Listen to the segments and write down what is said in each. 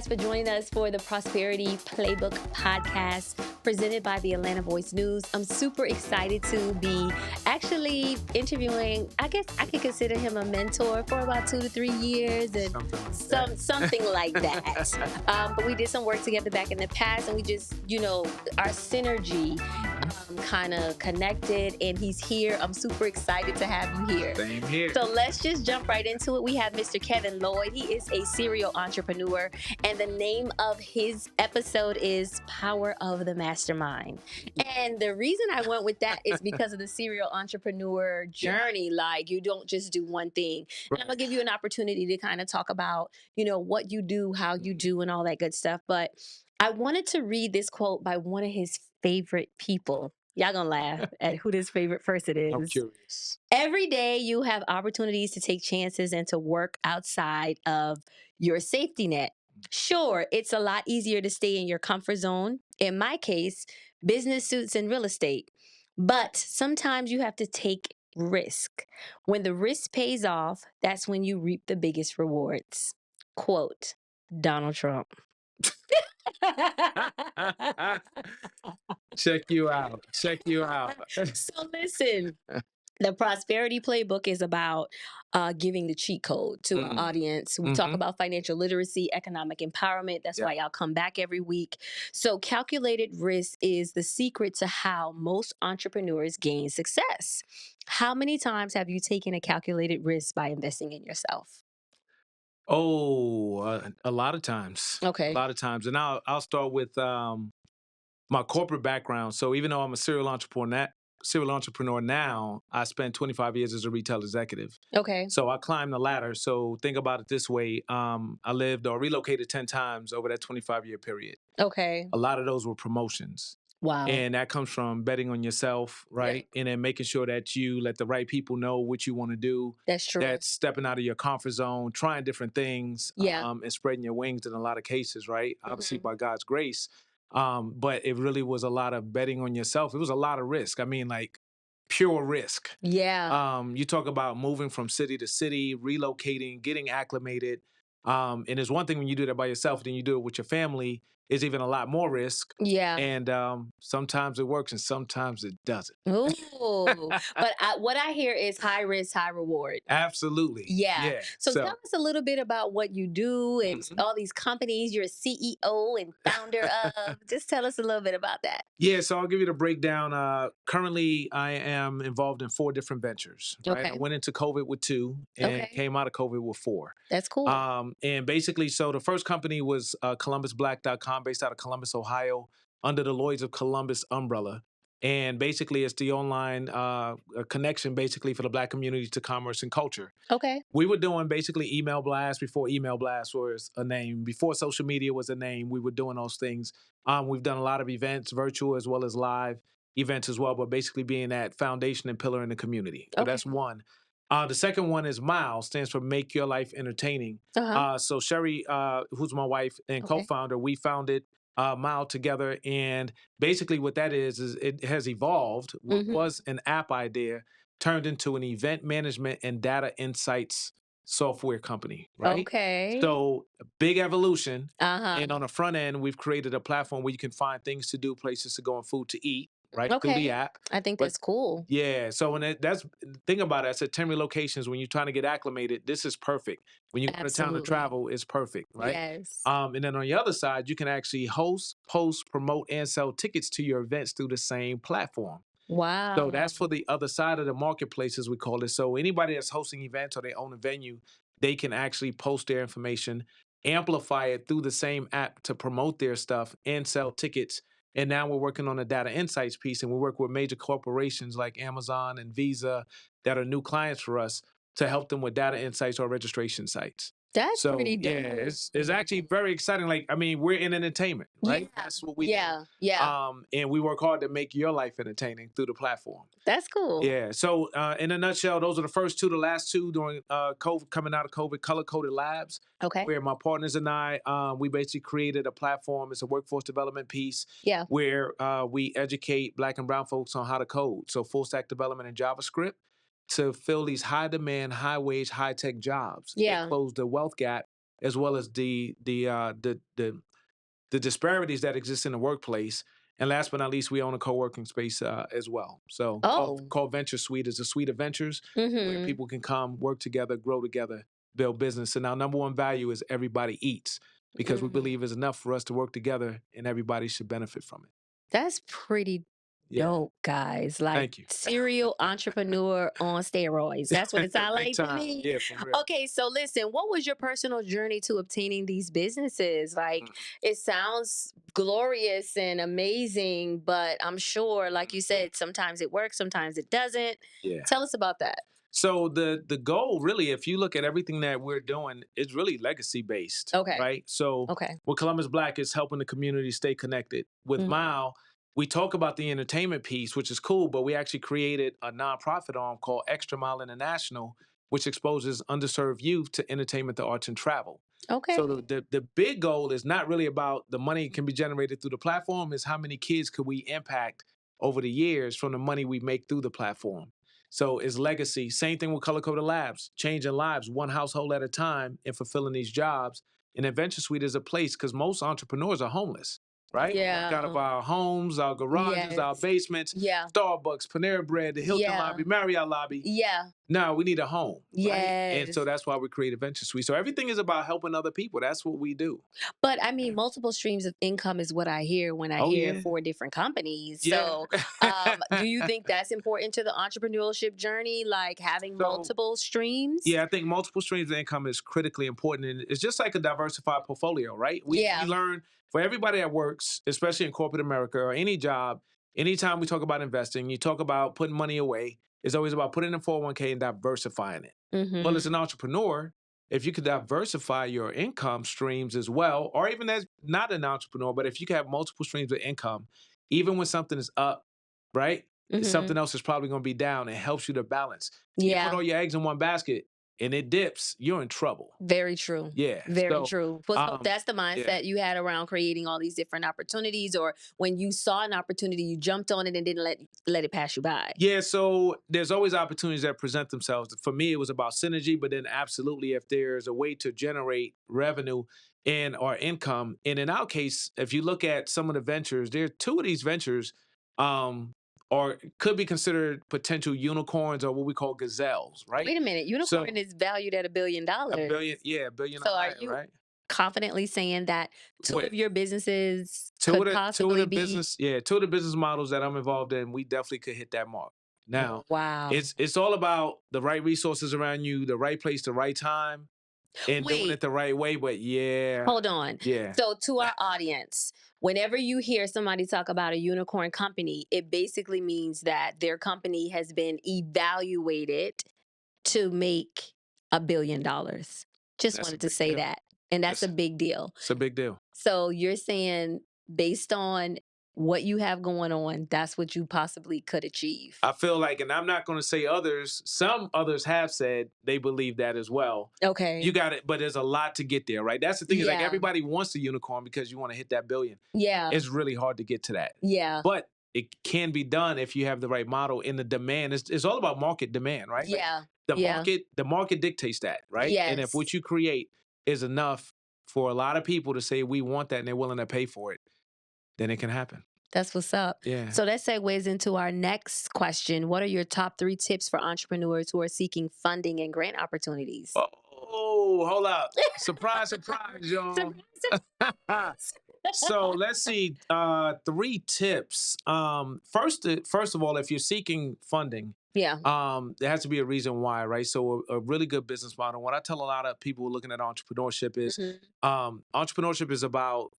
for joining us for the Prosperity Playbook podcast presented by the Atlanta Voice News. I'm super excited to be actually interviewing, I guess I could consider him a mentor for about 2 to 3 years and something like that. But we did some work together back in the past, and we just, our synergy kind of connected, and he's here. I'm super excited to have you here. Same here. So let's just jump right into it. We have Mr. Kevin Lloyd. He is a serial entrepreneur, and the name of his episode is Power of the Mastermind. And the reason I went with that is because of the serial entrepreneur journey. Like, you don't just do one thing. And I'm going to give you an opportunity to kind of talk about, what you do, how you do, and all that good stuff. But I wanted to read this quote by one of his favorite people. Y'all gonna laugh at who this favorite person is. I'm curious. Every day you have opportunities to take chances and to work outside of your safety net. Sure, it's a lot easier to stay in your comfort zone. In my case, business suits and real estate. But sometimes you have to take risk. When the risk pays off, that's when you reap the biggest rewards. Quote, Donald Trump. Check you out. Check you out. So listen, the Prosperity Playbook is about giving the cheat code to our audience. We talk about financial literacy, economic empowerment. That's why y'all come back every week. So calculated risk is the secret to how most entrepreneurs gain success. How many times have you taken a calculated risk by investing in yourself? Oh, a lot of times. Okay. A lot of times. And I'll start with my corporate background. So even though I'm a serial entrepreneur now, I spent 25 years as a retail executive. Okay. So I climbed the ladder. So think about it this way. I lived or relocated 10 times over that 25-year period. Okay. A lot of those were promotions. Wow. And that comes from betting on yourself, right? Yeah. And then making sure that you let the right people know what you want to do. That's true. That's stepping out of your comfort zone, trying different things, and spreading your wings in a lot of cases, right? Obviously, by God's grace. But it really was a lot of betting on yourself. It was a lot of risk. I mean, like pure risk. Yeah. You talk about moving from city to city, relocating, getting acclimated. And it's one thing when you do that by yourself, then you do it with your family, is even a lot more risk. Yeah. And sometimes it works and sometimes it doesn't. Ooh. But what I hear is high risk, high reward. Absolutely. Yeah. So tell us a little bit about what you do and all these companies you're a CEO and founder of. Just tell us a little bit about that. Yeah, so I'll give you the breakdown. Currently, I am involved in 4 different ventures. Right? Okay. I went into COVID with 2 and came out of COVID with 4. That's cool. And basically, so the first company was ColumbusBlack.com, based out of Columbus, Ohio, under the Lloyd's of Columbus umbrella. And basically, it's the online connection, basically, for the Black community to commerce and culture. Okay. We were doing basically email blasts before email blasts was a name. Before social media was a name, we were doing those things. We've done a lot of events, virtual as well as live events as well, but basically being that foundation and pillar in the community. So that's one. The second one is MYLE, stands for Make Your Life Entertaining. So Sherry, who's my wife and co-founder, we founded MYLE together. And basically what that is it has evolved. What was an app idea turned into an event management and data insights software company, right? Okay. So big evolution. And on the front end, we've created a platform where you can find things to do, places to go, and food to eat, right? Through the app. I think that's cool. Yeah. So when that's think about it, I said 10 relocations. When you're trying to get acclimated, this is perfect. When you go to town to travel, it's perfect, right? Yes. And then on the other side, you can actually host, post, promote, and sell tickets to your events through the same platform. Wow. So that's for the other side of the marketplace, as we call it. So anybody that's hosting events or they own a venue, they can actually post their information, amplify it through the same app to promote their stuff and sell tickets. And now we're working on a data insights piece, and we work with major corporations like Amazon and Visa that are new clients for us to help them with data insights or registration sites. That's pretty dope. Yeah, it's actually very exciting. Like, I mean, we're in entertainment, right? Yeah. That's what we do. Yeah. And we work hard to make your life entertaining through the platform. That's cool. Yeah. So in a nutshell, those are the first 2. The last 2 during COVID, coming out of COVID, Color Coded Labs. Okay. Where my partners and I, we basically created a platform. It's a workforce development piece. Yeah. Where we educate Black and brown folks on how to code. So full stack development in JavaScript to fill these high demand, high wage, high tech jobs. Yeah. And close the wealth gap as well as the disparities that exist in the workplace. And last but not least, we own a co-working space as well. So Oh. called Venture Suite is a suite of ventures where Mm-hmm. people can come, work together, grow together, build business. And our number one value is everybody eats, because we believe it's enough for us to work together and everybody should benefit from it. That's pretty Yeah. dope, guys. Like Thank you. serial entrepreneur on steroids. That's what it sounds Big like to time. me. Yeah, for real. Okay, so listen, what was your personal journey to obtaining these businesses? Like, Mhm. it sounds glorious and amazing, but I'm sure, like you said, sometimes it works, sometimes it doesn't. Yeah. Tell us about that. So the goal really, if you look at everything that we're doing, it's really legacy based, Okay. right? So Okay. with Columbus Black, it's helping the community stay connected. With Mhm. MYLE, we talk about the entertainment piece, which is cool, but we actually created a nonprofit arm called Extra Mile International, which exposes underserved youth to entertainment, the arts, and travel. Okay. So the big goal is not really about the money can be generated through the platform, is how many kids could we impact over the years from the money we make through the platform. So it's legacy. Same thing with Color Coded Labs, changing lives one household at a time and fulfilling these jobs. And Adventure Suite is a place because most entrepreneurs are homeless, right? We work out of Yeah. our homes, our garages, our Yes. basements, Yeah. Starbucks, Panera Bread, the Hilton Yeah. lobby, Marriott lobby. Yeah. No, we need a home, right? And so Yes. that's why we created Venture Suite. So everything is about helping other people. That's what we do. But I mean, multiple streams of income is what I hear when I Oh hear yeah, 4 different companies. yeah. So, do you think that's important to the entrepreneurship journey, like having So multiple streams? yeah, I think multiple streams of income is critically important, and it's just like a diversified portfolio, right? We Yeah. learn for everybody that works, especially in corporate America or any job. Anytime we talk about investing, you talk about putting money away. It's always about putting in 401k and diversifying it. Well, as Mm-hmm. an entrepreneur, if you could diversify your income streams as well, or even as not an entrepreneur, but if you can have multiple streams of income, even when something is up, right? Mm-hmm. Something else is probably going to be down. It helps you to balance. You put Yeah. all your eggs in one basket and it dips, you're in trouble. Very true. Yeah. Very So, true. Well, so that's the yeah. mindset you had around creating all these different opportunities, or when you saw an opportunity, you jumped on it and didn't let it pass you by. Yeah, so there's always opportunities that present themselves. For me, it was about synergy, but then absolutely, if there's a way to generate revenue and or income, and in our case, if you look at some of the ventures, there are two of these ventures, um, or could be considered potential unicorns or what we call gazelles, right? Wait a minute, unicorn So is valued at a $1 billion. billion, yeah, a billion or So are higher, you right? confidently saying that two Wait, of your businesses two of could the possibly be? business, yeah, two of the business models that I'm involved in, we definitely could hit that mark. Now, Wow. it's all about the right resources around you, the right place, the right time, and doing it Wait, the right way. But yeah, hold on. yeah, So, to our audience, whenever you hear somebody talk about a unicorn company, it basically means that their company has been evaluated to make $1 billion. Just that's a wanted to big say deal. that. And that's a That's big deal. it's a big deal. So you're saying, based on what you have going on, that's what you possibly could achieve. I feel like, and I'm not going to say others. Some others have said they believe that as well. You Okay. got it, but there's a lot to get there, right? That's the thing is like Yeah. everybody wants the unicorn because you want to hit that billion. Yeah. It's really hard to get to that. Yeah. But it can be done if you have the right model and the demand. It's all about market demand, right? Yeah. The Yeah. market dictates that, right? And if what Yes. you create is enough for a lot of people to say we want that and they're willing to pay for it, then it can happen. That's what's up. Yeah. So that segues into our next question. What are your top 3 tips for entrepreneurs who are seeking funding and grant opportunities? Oh, hold up. Surprise, surprise, y'all. Surprise, surprise. So let's see. 3 tips. First of all, if you're seeking funding, Yeah. there has to be a reason why, right? So a really good business model. What I tell a lot of people looking at entrepreneurship is, Mhm. entrepreneurship is about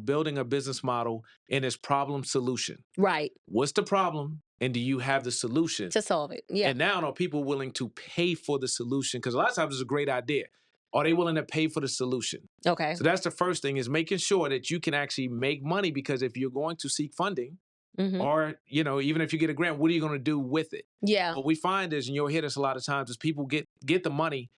building a business model and its problem solution. Right. What's the problem, and do you have the solution? To solve it. Yeah. And now are people willing to pay for the solution? Because a lot of times it's a great idea. Are they willing to pay for the solution? Okay. So that's the first thing, is making sure that you can actually make money, because if you're going to seek funding, Hmm. or even if you get a grant, what are you going to do with it? Yeah. What we find is, and you'll hear this a lot of times, is people get the money,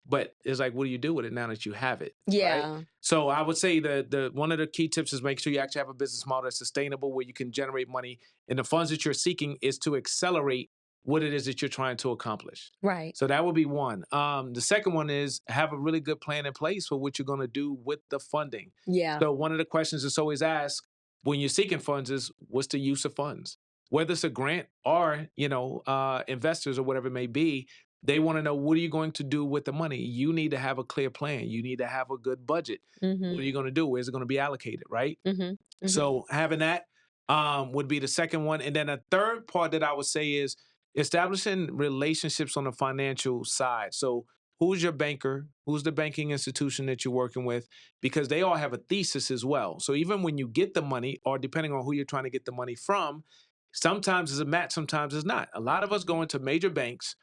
but it's like, what do you do with it now that you have it? Right? Yeah. So I would say the one of the key tips is make sure you actually have a business model that's sustainable, where you can generate money, and the funds that you're seeking is to accelerate what it is that you're trying to accomplish. Right. So that would be one. The second one is have a really good plan in place for what you're going to do with the funding. Yeah. So one of the questions that's always asked when you're seeking funds is what's the use of funds? Whether it's a grant or, investors or whatever it may be, they want to know what are you going to do with the money? You need to have a clear plan. You need to have a good budget. What are you going to do? Where's it going to be allocated, right? So having that would be the second one. And then a third part that I would say is establishing relationships on the financial side. So who's your banker? Who's the banking institution that you're working with? Because they all have a thesis as well. So even when you get the money, or depending on who you're trying to get the money from, sometimes it's a match, sometimes it's not. A lot of us go into major banks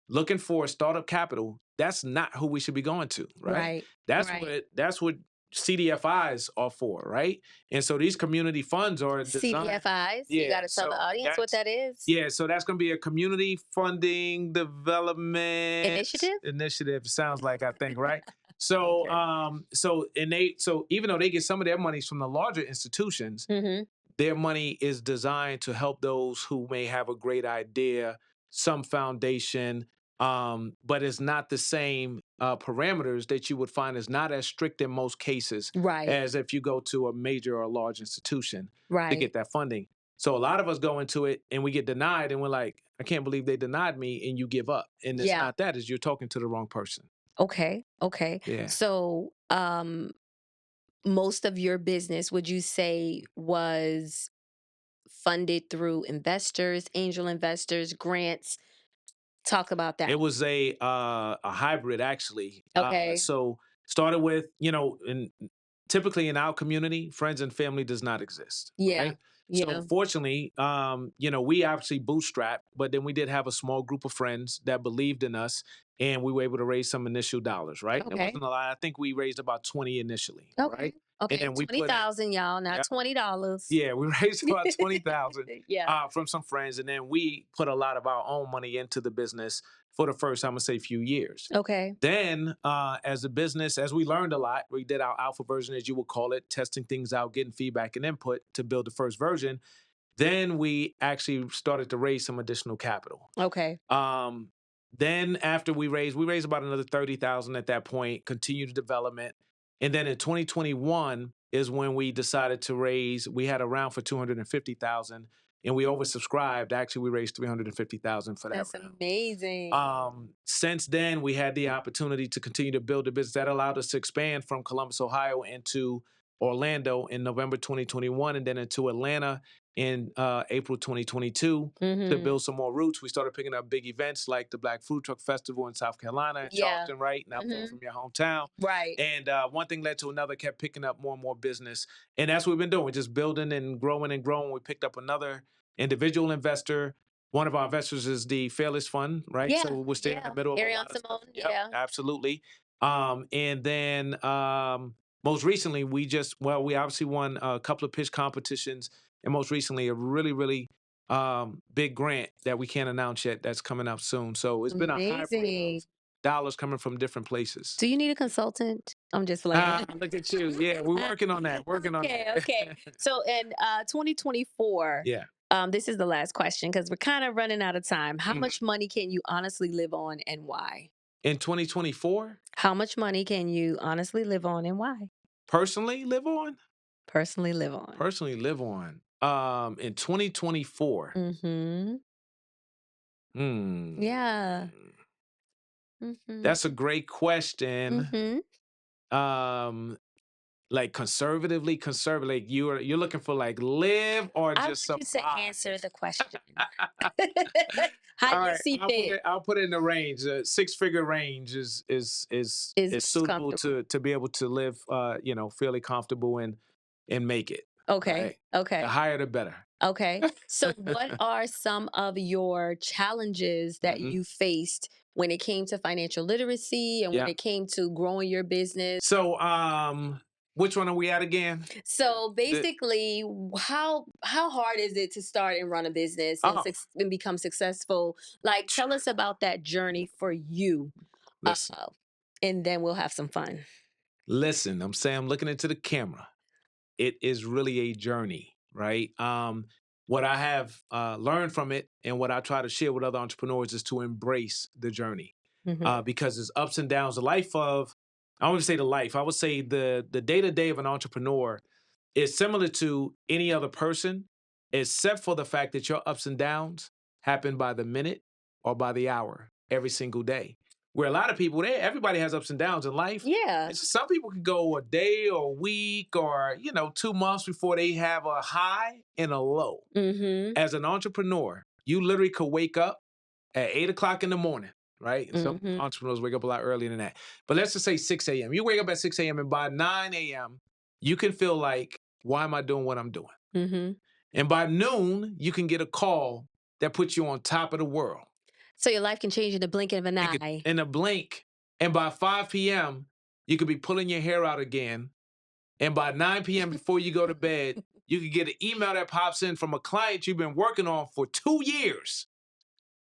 looking for startup capital. That's not who we should be going to, right? Right. That's what CDFIs are for, right? And so these community funds are designed. CDFIs. You got to tell the audience what that is. Yeah, so that's going to be a community funding development Initiative. Sounds like, I think, right? So, so even though they get some of their monies from the larger institutions, their money is designed to help those who may have a great idea, some foundation, but it's not the same parameters that you would find is not as strict in most cases as if you go to a major or large institution to get that funding. So a lot of us go into it and we get denied and we're like, I can't believe they denied me, and you give up. And it's not that, is you're talking to the wrong person. Okay. Yeah. So most of your business, would you say, was funded through investors, angel investors, grants? Talk about that. It was a hybrid, actually. Okay. So started with, and typically in our community, friends and family does not exist. Yeah. Right? So fortunately, we obviously bootstrapped, but then we did have a small group of friends that believed in us, and we were able to raise some initial dollars, right? It wasn't a lot. I think we raised about 20 initially, right? Okay. And then we 20,000, y'all, not $20. Yeah, we raised about 20,000 Yeah. from some friends, and then we put a lot of our own money into the business for the first, I'm gonna say, few years. Okay. Then, as a business, as we learned a lot, we did our alpha version, as you would call it, testing things out, getting feedback and input to build the first version. Then we actually started to raise some additional capital. Okay. Then after we raised about another 30,000 at that point, continued development. And then in 2021 is when we decided to raise, we had a round for 250,000 and we oversubscribed. Actually, we raised 350,000 for that round. That's amazing. Since then, we had the opportunity to continue to build a business that allowed us to expand from Columbus, Ohio into Orlando in November 2021, and then into Atlanta in April 2022 to build some more roots. We started picking up big events like the Black Food Truck Festival in South Carolina, in Charleston, right? Not far from your hometown. Right. And one thing led to another, kept picking up more and more business. And that's what we've been doing. We're just building and growing and growing. We picked up another individual investor. One of our investors is the Fearless Fund, right? Yeah. So we're staying in the middle of Ariane Simone. Yeah. Absolutely. And then most recently, we obviously won a couple of pitch competitions, and most recently, a really, really big grant that we can't announce yet that's coming up soon. So it's been a hybrid of dollars coming from different places. Do you need a consultant? I'm just like, look at you. Yeah, we're working on that. Okay. So in 2024, this is the last question because we're kind of running out of time. How much money can you honestly live on, and why? In 2024? How much money can you honestly live on, and why? Personally live on? Personally live on. Personally live on. In 2024. Yeah. That's a great question. Like conservatively, like you're looking for like live or just survive? I want you to answer the question. How do you see fit? I'll put it in the range. Six-figure range is suitable to be able to live, fairly comfortable and make it. Okay. Right? Okay. The higher, the better. Okay. So what are some of your challenges that you faced when it came to financial literacy and when it came to growing your business? So, which one are we at again? So basically, how hard is it to start and run a business and become successful? Like, tell us about that journey for you. And then we'll have some fun. Listen, I'm looking into the camera. It is really a journey, right? what I have learned from it and what I try to share with other entrepreneurs is to embrace the journey because it's ups and downs. The life of, I don't even say the life, I would say the day to day of an entrepreneur is similar to any other person, except for the fact that your ups and downs happen by the minute or by the hour every single day. Where a lot of people, everybody has ups and downs in life. Yeah. It's just some people can go a day or a week or 2 months before they have a high and a low. Mm-hmm. As an entrepreneur, you literally could wake up at 8 o'clock in the morning, right? Some Mm-hmm. entrepreneurs wake up a lot earlier than that. But let's just say 6 a.m. You wake up at 6 a.m. and by 9 a.m., you can feel like, why am I doing what I'm doing? Mm-hmm. And by noon, you can get a call that puts you on top of the world. So your life can change in the blink of an eye. In a blink. And by 5 p.m., you could be pulling your hair out again. And by 9 p.m., before you go to bed, you could get an email that pops in from a client you've been working on for 2 years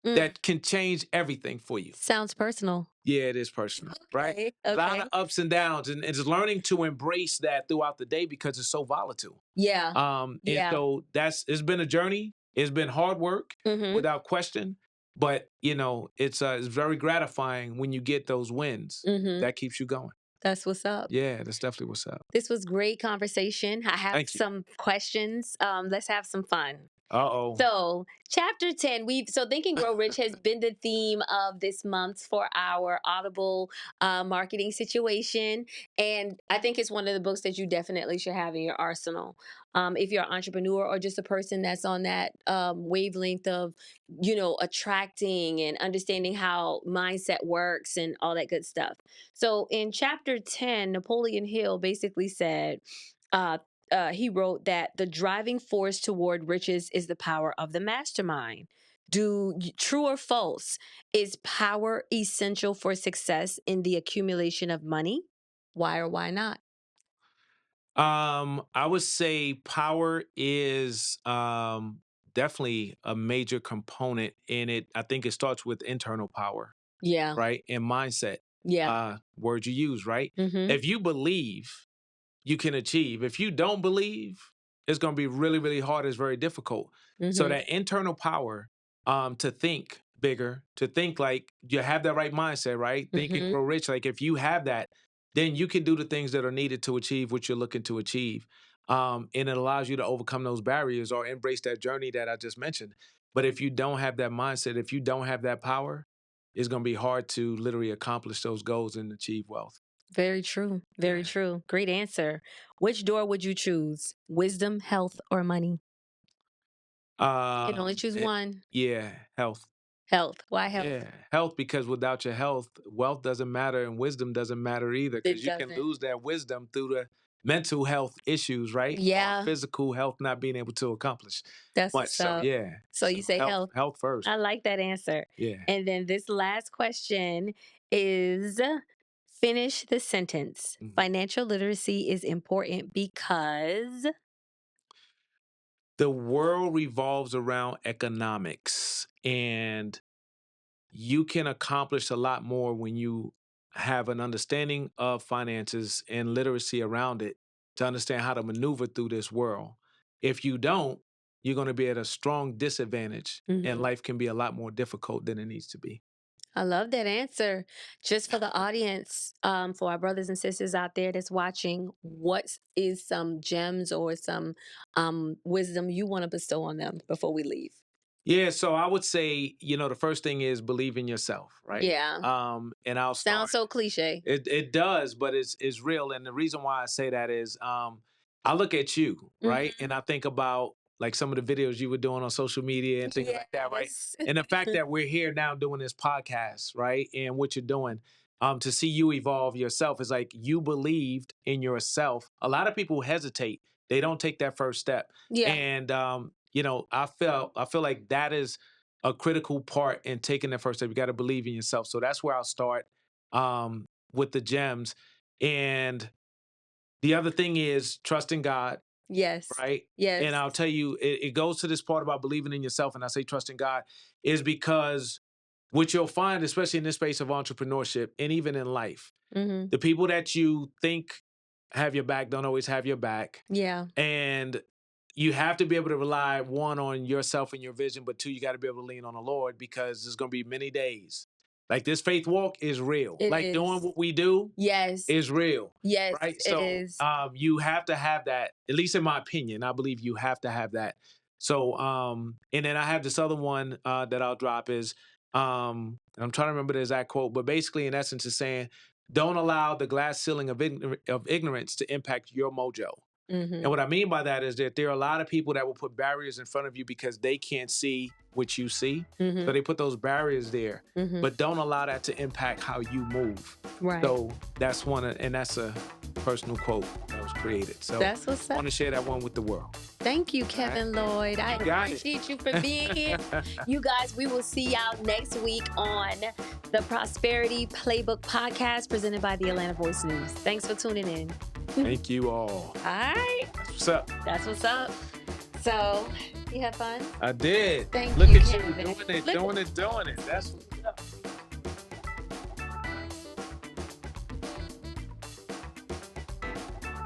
that can change everything for you. Sounds personal. Yeah, it is personal, right? Okay. A lot of ups and downs, and it's learning to embrace that throughout the day because it's so volatile. Yeah. And so it's been a journey. It's been hard work without question, but it's very gratifying when you get those wins. That keeps you going. That's what's up. Yeah, that's definitely what's up. This was great conversation. I have Thank you. some questions. Let's have some fun. Uh-oh. So, chapter 10, Think and Grow Rich has been the theme of this month for our Audible marketing situation. And I think it's one of the books that you definitely should have in your arsenal. If you're an entrepreneur or just a person that's on that wavelength of, attracting and understanding how mindset works and all that good stuff. So, in chapter 10, Napoleon Hill basically said, uh, he wrote that the driving force toward riches is the power of the mastermind. True or false? Is power essential for success in the accumulation of money? Why or why not? I would say power is definitely a major component in it. I think it starts with internal power, Yeah. right? And mindset. Yeah. Words you use, right? Mm-hmm. If you believe, you can achieve. If you don't believe, it's going to be really, really hard. It's very difficult. So Mm-hmm. that internal power, to think bigger, to think like you have that right mindset, right? Think and Mm-hmm. grow rich. Like if you have that, then you can do the things that are needed to achieve what you're looking to achieve. And it allows you to overcome those barriers or embrace that journey that I just mentioned. But if you don't have that mindset, if you don't have that power, it's going to be hard to literally accomplish those goals and achieve wealth. Very true. Very Yeah. true. Great answer. Which door would you choose? Wisdom, health, or money? You can only choose one. Yeah, health. Health. Why health? Yeah, health, because without your health, wealth doesn't matter and wisdom doesn't matter either It because you can doesn't. lose that wisdom through the mental health issues, right? Or Yeah. physical health not being able to accomplish That's much. what's So, up. yeah. So you say health. Health first. I like that answer. Yeah. And then this last question is finish the sentence. Mhm. Financial literacy is important because. The world revolves around economics, and you can accomplish a lot more when you have an understanding of finances and literacy around it to understand how to maneuver through this world. If you don't, you're going to be at a strong disadvantage, and Mhm. life can be a lot more difficult than it needs to be. I love that answer. Just for the audience, for our brothers and sisters out there that's watching, what is some gems or some wisdom you want to bestow on them before we leave? Yeah, so I would say, the first thing is believe in yourself, right? Yeah. And I'll Sounds start. so cliche. It does, but it's real. And the reason why I say that is I look at you, right? Mhm. And I think about like some of the videos you were doing on social media and things like that, right? Yes. And the fact that we're here now doing this podcast, right? And what you're doing, to see you evolve yourself is like you believed in yourself. A lot of people hesitate. They don't take that first step. Yeah. And I feel like that is a critical part in taking that first step. You got to believe in yourself. So that's where I'll start. With the gems. And the other thing is trusting God, Yes. right? Yes. And I'll tell you, it goes to this part about believing in yourself. And I say trusting God is because what you'll find, especially in this space of entrepreneurship and even in life, Hmm. the people that you think have your back don't always have your back. Yeah. And you have to be able to rely, one, on yourself and your vision, but two, you got to be able to lean on the Lord, because there's going to be many days. Like, this faith walk is real. It like is. doing what we do Yes. is real. Yes, Right. it So is. you have to have that, at least in my opinion. I believe you have to have that. So and then I have this other one that I'll drop is and I'm trying to remember the exact quote, but basically in essence is saying, don't allow the glass ceiling of ignorance to impact your mojo. Mm-hmm. And what I mean by that is that there are a lot of people that will put barriers in front of you because they can't see what you see. Mm-hmm. So they put those barriers there, Mm-hmm. but don't allow that to impact how you move. Right. So that's and that's a personal quote that was created. So that's what's I up. want to share that one with the world. Thank you, Kevin Lloyd. I appreciate you for being here. You guys, we will see y'all next week on the Prosperity Playbook podcast presented by the Atlanta Voice News. Thanks for tuning in. Thank you all. All right. That's what's up. That's what's up. So, you had fun? I did. Thank Look you, at Kevin. you doing it. That's what's up.